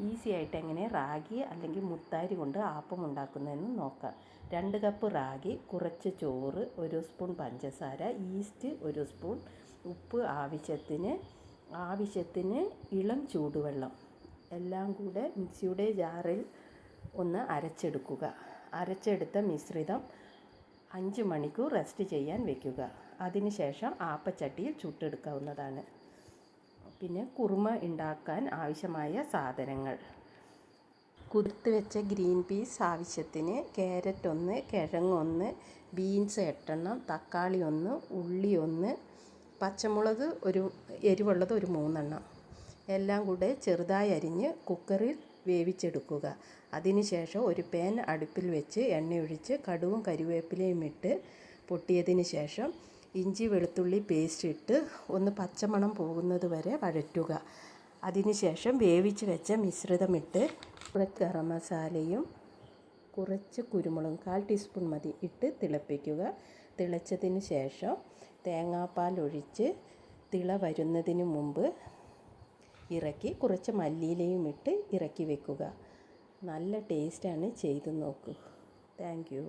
Easy ആയിട്ട് എങ്ങനെ റാഗി അല്ലെങ്കിൽ മുത്താരി കൊണ്ട് ആപ്പം ഉണ്ടാക്കുന്നതെന്ന് നോക്കാം. 2 കപ്പ് റാഗി, കുറച്ച് ചോറ്, 1 സ്പൂൺ പഞ്ചസാര, ഈസ്റ്റ് 1 സ്പൂൺ, ഉപ്പ് ആവശ്യത്തിന് ഇളം ചൂടുവെള്ളം എല്ലാം കൂടെ മിക്സിയുടെ ജാറിൽ ഒന്ന് അരച്ചെടുക്കുക. അരച്ചെടുത്ത മിശ്രിതം 5 മണിക്കൂർ റെസ്റ്റ് ചെയ്യാൻ വെക്കുക. അതിനുശേഷം ആപ്പച്ചട്ടിയിൽ ചുട്ടെടുക്കാവുന്നതാണ്. പിന്നെ കുറുമ ഉണ്ടാക്കാൻ ആവശ്യമായ സാധനങ്ങൾ: കുതിർത്ത് വെച്ച ഗ്രീൻ പീസ് ആവശ്യത്തിന്, ക്യാരറ്റ് 1, കിഴങ്ങ് 1, ബീൻസ് 8 എണ്ണം, തക്കാളി 1, ഉള്ളി 1, പച്ചമുളക് എരിവുള്ളത് 3 എണ്ണം. എല്ലാം കൂടെ ചെറുതായി അരിഞ്ഞ് കുക്കറിൽ വേവിച്ചെടുക്കുക. അതിനുശേഷം ഒരു പാൻ അടുപ്പിൽ വെച്ച് എണ്ണയൊഴിച്ച് കടുകും കരിവേപ്പിലയും ഇട്ട് പൊട്ടിയതിന് ശേഷം ഇഞ്ചി വെളുത്തുള്ളി പേസ്റ്റ് ഇട്ട് ഒന്ന് പച്ചമണം പോകുന്നത് വരെ വഴറ്റുക. അതിനുശേഷം വേവിച്ച് വെച്ച മിശ്രിതമിട്ട് കുറച്ച് ഗരം മസാലയും കുറച്ച് കുരുമുളകും 1/4 ടീസ്പൂൺ മതി ഇട്ട് തിളപ്പിക്കുക. തിളച്ചതിന് ശേഷം തേങ്ങാപ്പാൽ ഒഴിച്ച് തിള വരുന്നതിന് മുമ്പ് ഇറക്കി കുറച്ച് മല്ലിയിലയും ഇട്ട് ഇറക്കി വെക്കുക. നല്ല ടേസ്റ്റാണ്, ചെയ്ത് നോക്കൂ. Thank you.